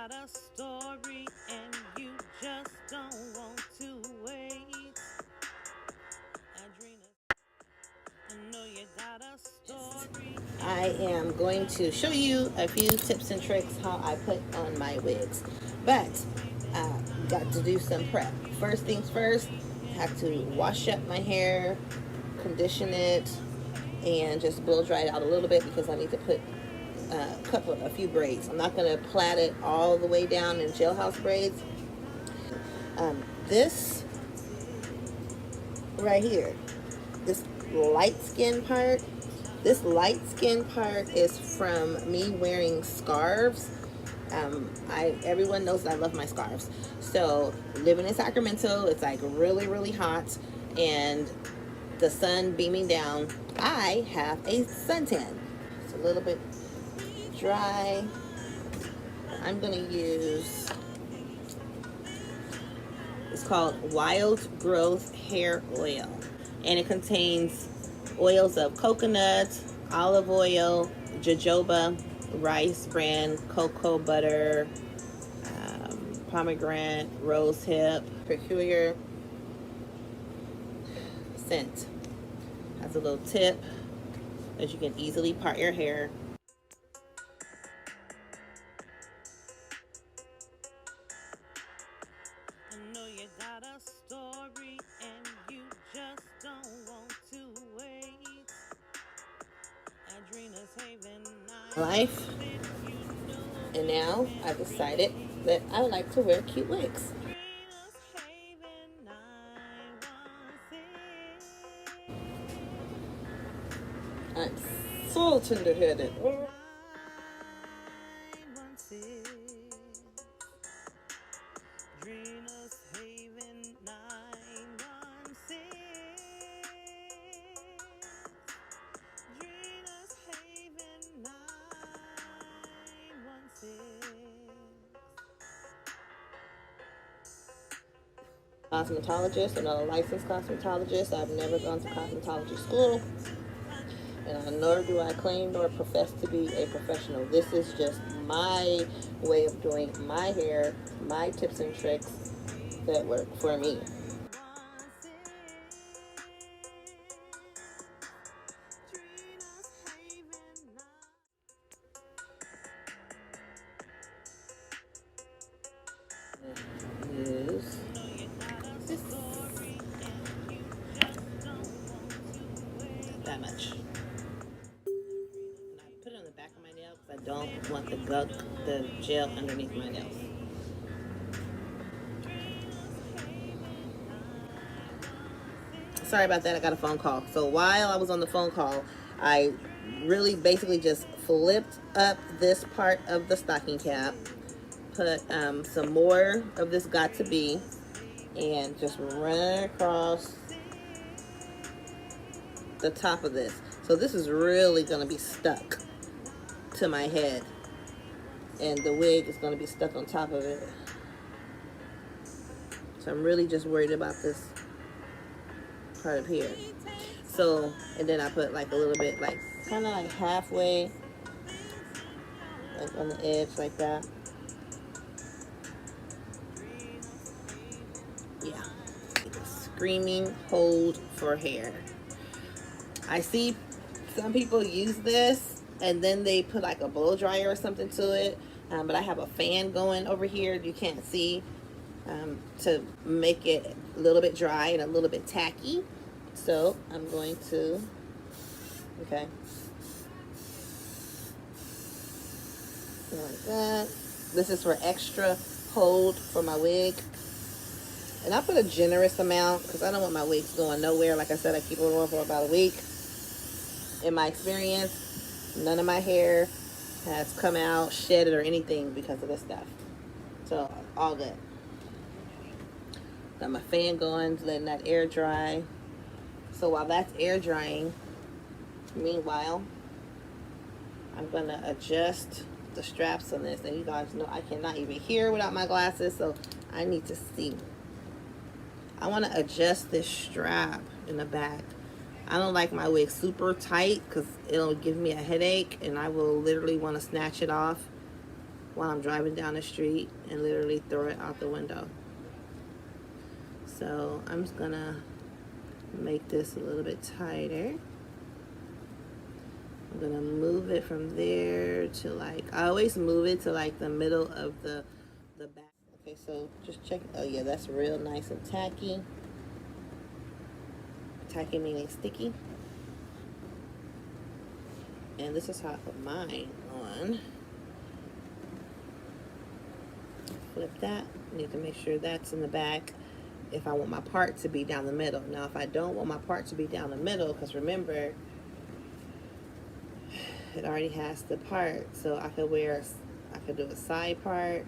got a story and you just don't want to wait. I know you got a story. I am going to show you a few tips and tricks how I put on my wigs, but got to do some prep. First things first, have to wash up my hair, condition it, and just blow dry it out a little bit because I need to put a few braids. I'm not going to plait it all the way down in jailhouse braids. This right here, this light skin part, is from me wearing scarves. Everyone knows I love my scarves. So living in Sacramento, it's like really hot and the sun beaming down. I have a suntan. It's a little bit dry. I'm gonna use, it's called Wild Growth Hair Oil, and it contains oils of coconut, olive oil, jojoba, rice bran, cocoa butter, pomegranate, rose hip, peculiar scent. Has a little tip that you can easily part your hair. I know you got a story and you just don't want to wait. Adrena's Haven life. And now I've decided that I like to wear cute wigs. I'm so tender-headed. Cosmetologist, and a licensed cosmetologist. I've never gone to cosmetology school, and nor do I claim nor profess to be a professional. This is just my way of doing my hair, my tips and tricks that work for me. Use this. That much. And I put it on the back of my nail because I don't want the gel underneath my nails. Sorry about that, I got a phone call. So while I was on the phone call, I really basically just flipped up this part of the stocking cap, put some more of this Got To Be, and just run across the top of this. So this is really going to be stuck to my head, and the wig is going to be stuck on top of it. So I'm really just worried about this part of here. So, and then I put like a little bit, like kind of like halfway, like on the edge like that. Yeah. Screaming hold for hair. I see some people use this and then they put like a blow dryer or something to it, but I have a fan going over here you can't see, to make it a little bit dry and a little bit tacky. So I'm going to, okay, like that. This is for extra hold for my wig. And I put a generous amount because I don't want my wigs going nowhere. Like I said, I keep it on for about a week. In my experience, none of my hair has come out, shedded, or anything because of this stuff. So, all good. Got my fan going, letting that air dry. So while that's air drying, meanwhile, I'm going to adjust the straps on this. And you guys know I cannot even hear without my glasses, so I need to see. I want to adjust this strap in the back. I don't like my wig super tight because it'll give me a headache and I will literally want to snatch it off while I'm driving down the street and literally throw it out the window. So I'm just gonna make this a little bit tighter. I'm gonna move it from there to like, I always move it to like the middle of the back. Okay, so just check. Oh yeah, that's real nice and tacky. Tacky meaning sticky. And this is how I put mine on. Flip that. Need to make sure that's in the back if I want my part to be down the middle. Now if I don't want my part to be down the middle, because remember it already has the part, so I could do a side part,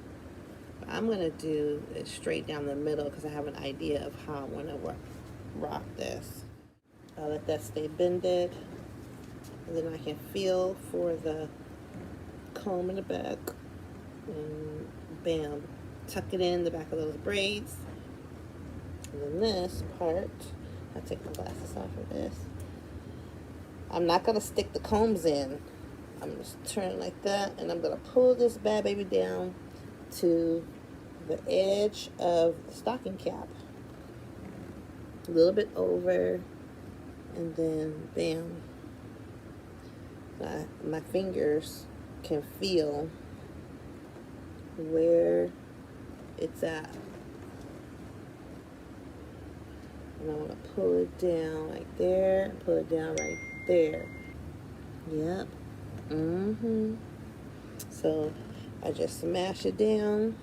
but I'm gonna do it straight down the middle because I have an idea of how I want to rock this. I'll let that stay bended, and then I can feel for the comb in the back, and bam, tuck it in the back of those braids. And then this part, I'll take my glasses off for this. I'm not gonna stick the combs in. I'm just turning like that, and I'm gonna pull this bad baby down to the edge of the stocking cap, a little bit over, and then bam. My fingers can feel where it's at, and I want to pull it down like there, and pull it down right there. Yep. So I just smash it down.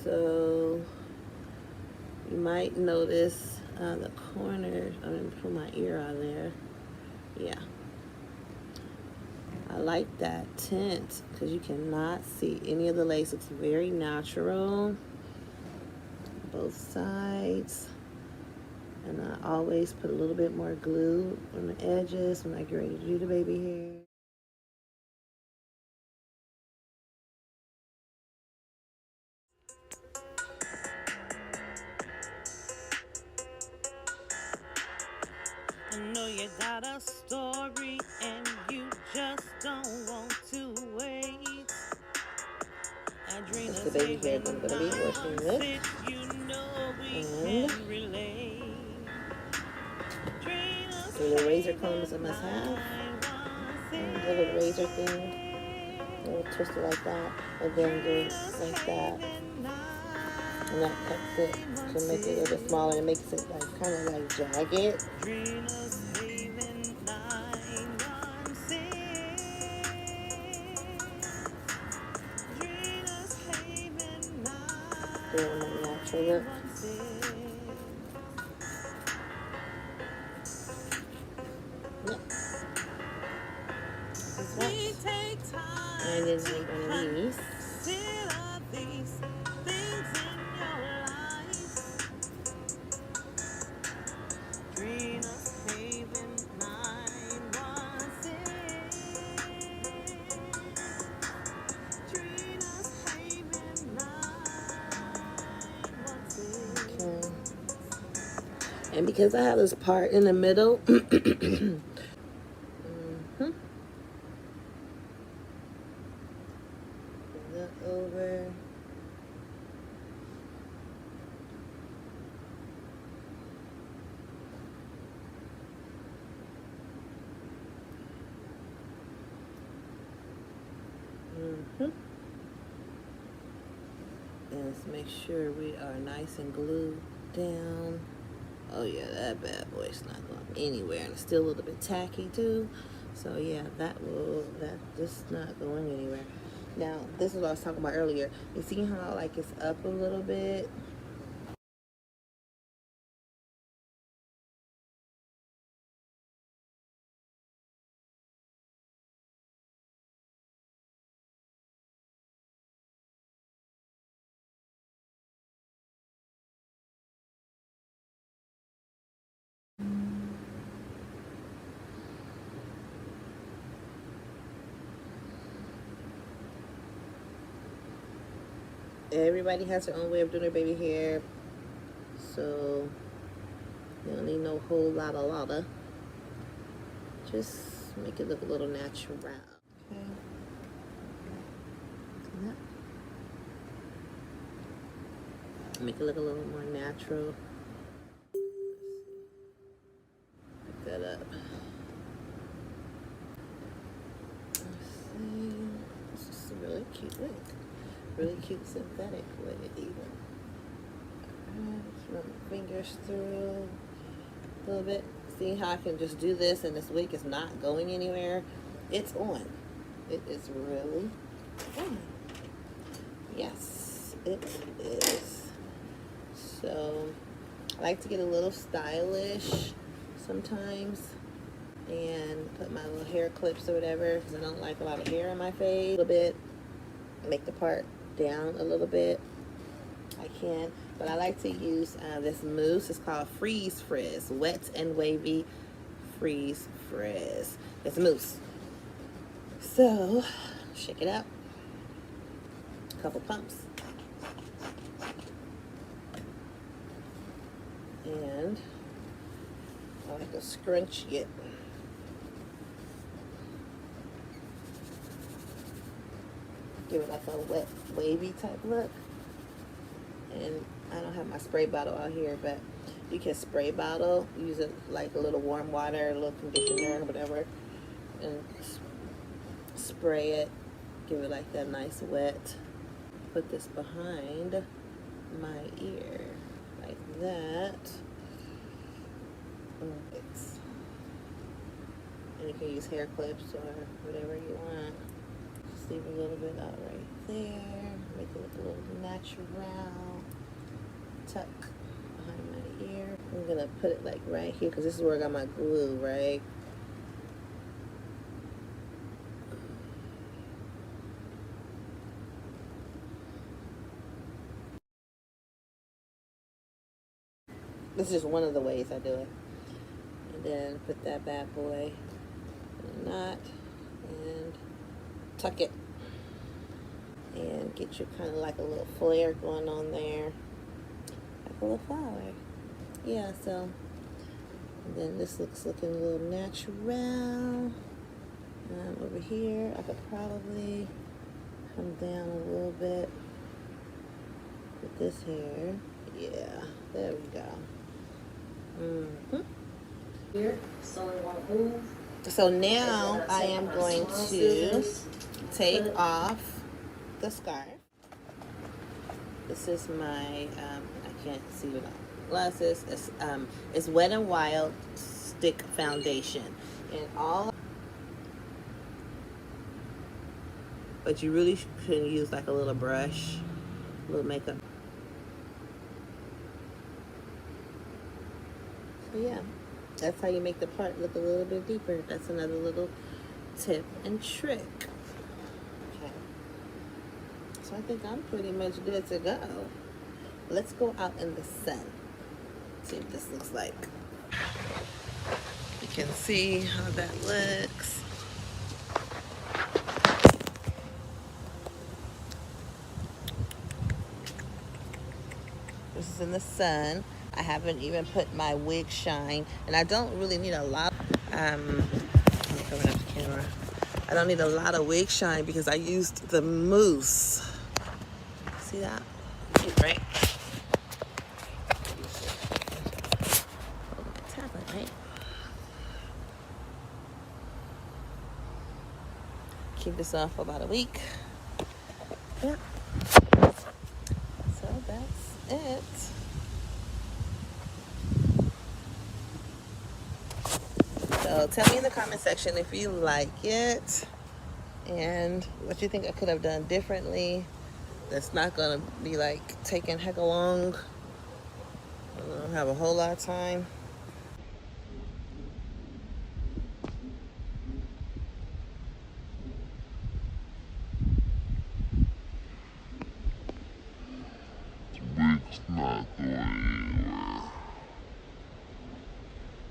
So you might notice the corners. I'm gonna put my ear on there. Yeah. I like that tint because you cannot see any of the lace. It's very natural. Both sides. And I always put a little bit more glue on the edges when I get ready to do the baby hair. I know you got a story and you just don't want to wait. That's the baby hair that I'm going to be working with. And the razor comb is a must have. And the little razor thing, little twist it like that, and then do it like that. And that cuts it to make it a little bit smaller. It makes it like kind of like jagged. Doing my natural look. And then make one of these. And because I have this part in the middle, look over. And let's make sure we are nice and glued down. Oh yeah, that bad boy's not going anywhere, and it's still a little bit tacky too. So yeah, that's just not going anywhere. Now this is what I was talking about earlier. You see how like it's up a little bit? Everybody has their own way of doing their baby hair, so you don't need no whole lotta. Just make it look a little natural. Okay. Make it look a little more natural. Pick that up. Let's see. This is a really cute wig. Really cute synthetic wig even. Alright, just run my fingers through a little bit. See how I can just do this and this wig is not going anywhere? It's on. It is really on. Yes, it is. So I like to get a little stylish sometimes and put my little hair clips or whatever because I don't like a lot of hair on my face. A little bit, make the part down a little bit. I can, but I like to use this mousse. It's called Freeze Frizz, Wet and Wavy Freeze Frizz. It's mousse. So shake it up. A couple pumps. And I like to scrunch it. Give it like a wet, wavy type look. And I don't have my spray bottle out here, but you can spray bottle, use it like a little warm water, a little conditioner or whatever, and spray it, give it like that nice wet. Put this behind my ear, like that. And you can use hair clips or whatever you want. Just leave a little bit out right there. Make it look a little natural. Tuck behind my ear. I'm gonna put it like right here because this is where I got my glue, right? This is just one of the ways I do it. And then put that bad boy in a knot and tuck it. And get your kind of like a little flare going on there. Like a little flower. Yeah, so. And then this looking a little natural. Over here, I could probably come down a little bit with this hair. Yeah, there we go. Here, so it won't move. So now I am going to take off the scarf. This is my, I can't see without glasses. It's Wet n Wild Stick Foundation. And all, but you really can use like a little brush, a little makeup. So yeah, that's how you make the part look a little bit deeper. That's another little tip and trick. Okay. So I think I'm pretty much good to go. Let's go out in the sun. See what this looks like. You can see how that looks. This is in the sun. I haven't even put my wig shine, and I don't really need a lot. I'm covering up the camera. I don't need a lot of wig shine because I used the mousse. See that? Cute, right? Hold my tablet, right? Keep this on for about a week. Yeah. So that's it. So tell me in the comment section if you like it and what you think I could have done differently. That's not gonna be like taking heck long. I don't have a whole lot of time. Wig's not going anywhere.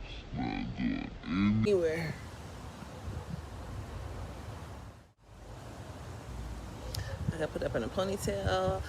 It's not doing Anywhere. I got put up in a ponytail.